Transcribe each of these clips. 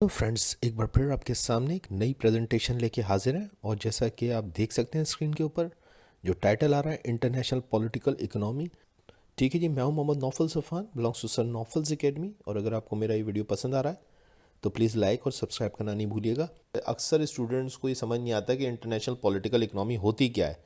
तो फ्रेंड्स, एक बार फिर आपके सामने एक नई प्रेजेंटेशन लेके हाजिर है। और जैसा कि आप देख सकते हैं स्क्रीन के ऊपर जो टाइटल आ रहा है, इंटरनेशनल पॉलिटिकल इकोनॉमी। ठीक है जी, मैं हूं Mohammad Naufal Safan, belongs to sir Naufal's academy. और अगर आपको मेरा ये वीडियो पसंद आ रहा है तो प्लीज़ लाइक और सब्सक्राइब करना नहीं भूलिएगा। अक्सर स्टूडेंट्स को ये समझ नहीं आता कि इंटरनेशनल पॉलिटिकल इकोनॉमी होती क्या है।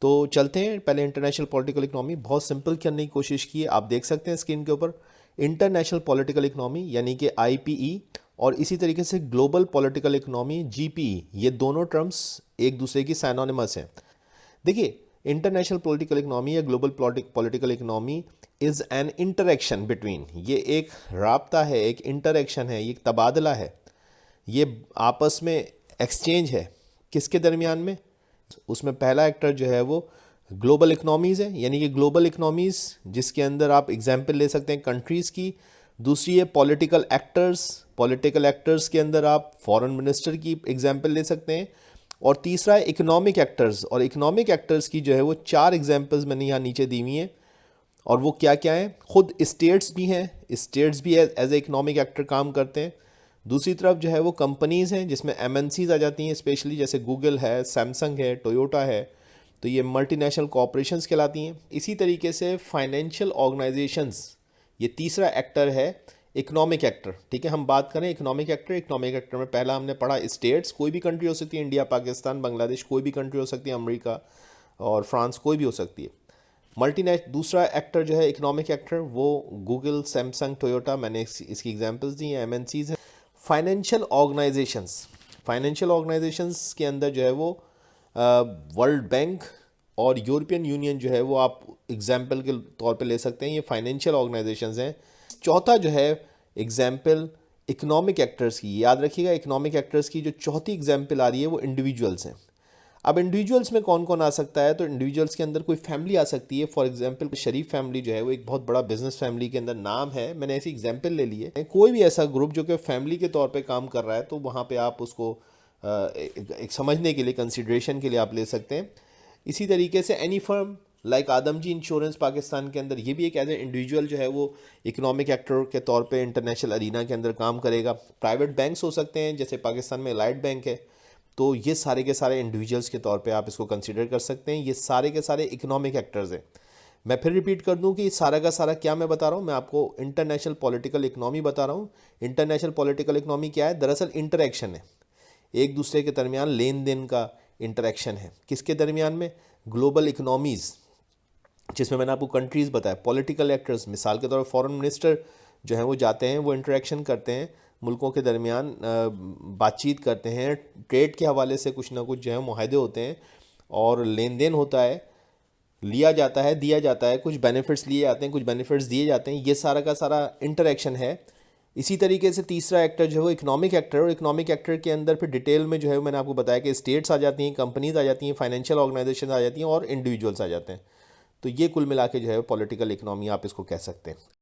तो चलते हैं पहले इंटरनेशनल पॉलिटिकल इकोनॉमी बहुत सिंपल करने की कोशिश की है। आप देख सकते हैं स्क्रीन के ऊपर इंटरनेशनल पॉलिटिकल इकोनॉमी यानी कि आईपीई, और इसी तरीके से ग्लोबल पॉलिटिकल इकोनॉमी जीपीई, ये दोनों टर्म्स एक दूसरे की साइनोनिमस हैं। देखिए, इंटरनेशनल पॉलिटिकल इकोनॉमी या global political economy is an interaction between, ये एक राब्ता है, एक इंटरेक्शन है, ये एक तबादला है, ये आपस में एक्सचेंज है। किसके दरमियान में? उसमें पहला एक्टर जो है वो ग्लोबल इकनॉमीज़ है, यानी कि ग्लोबल इकनॉमीज़ जिसके अंदर आप एग्जाम्पल ले सकते हैं कंट्रीज़ की। दूसरी है पॉलिटिकल एक्टर्स, पॉलिटिकल एक्टर्स के अंदर आप फॉरेन मिनिस्टर की एग्जाम्पल ले सकते हैं। और तीसरा है इकोनॉमिक एक्टर्स, और इकोनॉमिक एक्टर्स की जो है वो 4 एग्जाम्पल्स मैंने यहाँ नीचे दी हुई हैं। और वो क्या क्या हैं? खुद स्टेट्स भी हैं, स्टेट्स भी एज ए इकोनॉमिक एक्टर काम करते हैं। दूसरी तरफ जो है वो कंपनीज़ हैं जिसमें एमएनसीज आ जाती हैं, स्पेशली जैसे गूगल है, सैमसंग है, टोयोटा है, तो ये मल्टीनेशनल कॉरपोरेशंस कहलाती हैं। इसी तरीके से फाइनेंशियल ऑर्गेनाइजेशंस, ये तीसरा एक्टर है इकोनॉमिक एक्टर। ठीक है, हम बात करें इकोनॉमिक एक्टर। इकोनॉमिक एक्टर में पहला हमने पढ़ा स्टेट्स, कोई भी कंट्री हो सकती है, इंडिया, पाकिस्तान, बांग्लादेश, कोई भी कंट्री हो सकती है, अमेरिका और फ्रांस, कोई भी हो सकती है। दूसरा एक्टर जो है इकोनॉमिक एक्टर, वो गूगल, सैमसंग, टोयोटा, मैंने इसकी एग्जांपल्स दी हैं, एमएनसीज हैं। फाइनेंशियल ऑर्गेनाइजेशंस, फाइनेंशियल ऑर्गेनाइजेशंस के अंदर जो है वो वर्ल्ड बैंक और यूरोपियन यूनियन जो है वो आप एग्जाम्पल के तौर पे ले सकते हैं, ये फाइनेंशियल ऑर्गेनाइजेशंस हैं। चौथा जो है एग्जाम्पल इकोनॉमिक एक्टर्स की, याद रखिएगा इकोनॉमिक एक्टर्स की जो चौथी एग्जाम्पल आ रही है वो इंडिविजुअल्स हैं। अब इंडिविजुअल्स में कौन कौन आ सकता है? तो इंडिविजुअल्स के अंदर कोई फैमिली आ सकती है। फॉर एग्जांपल शरीफ फैमिली जो है वो एक बहुत बड़ा बिजनेस फैमिली के अंदर नाम है, मैंने ऐसी एग्जांपल ले ली है। कोई भी ऐसा ग्रुप जो कि फैमिली के तौर पे काम कर रहा है, तो वहाँ पे आप उसको एक समझने के लिए, कंसिडरेशन के लिए आप ले सकते हैं। इसी तरीके से any firm like Adamjee insurance Pakistan के अंदर, ये भी एक एज ए इंडिविजुअल जो है वो इकोनॉमिक एक्टर के तौर पे इंटरनेशनल अरीना के अंदर काम करेगा। प्राइवेट बैंक्स हो सकते हैं, जैसे पाकिस्तान में एलाइड बैंक है, तो ये सारे के सारे इंडिविजुअल्स के तौर पे आप इसको कंसीडर कर सकते हैं। ये सारे के सारे इकोनॉमिक एक्टर्स हैं। मैं फिर रिपीट कर दूं कि सारा का सारा क्या मैं बता रहा हूँ, मैं आपको इंटरनेशनल पॉलिटिकल इकोनॉमी बता रहा हूँ। इंटरनेशनल पॉलिटिकल इकोनॉमी क्या है? दरअसल इंटरेक्शन है, एक दूसरे के दरमियान लेन देन का इंटरेक्शन है। किसके दरमियान में? ग्लोबल इकोनॉमीज़, जिसमें मैंने आपको कंट्रीज़ बताया। पॉलिटिकल एक्टर्स, मिसाल के तौर पर फॉरेन मिनिस्टर जो हैं वो जाते हैं, वो इंटरेक्शन करते हैं, मुल्कों के दरमियान बातचीत करते हैं, ट्रेड के हवाले से कुछ ना कुछ जो है मुआहदे होते हैं और लेन देन होता है, लिया जाता है, दिया जाता है, कुछ बेनिफिट्स लिए जाते हैं, कुछ बेनिफिट्स दिए जाते हैं। ये सारा का सारा इंटरेक्शन है। इसी तरीके से तीसरा एक्टर जो है वो इकोनॉमिक एक्टर, और इकोनॉमिक एक्टर के अंदर फिर डिटेल में जो है मैंने आपको बताया कि स्टेट्स आ जाती हैं, कंपनीज आ जाती हैं, फाइनेंशियल ऑर्गेनाइजेशन आ जाती हैं और इंडिविजुअल्स आ जाते हैं। तो ये कुल मिला के जो है पॉलिटिकल इकोनॉमी आप इसको कह सकते हैं।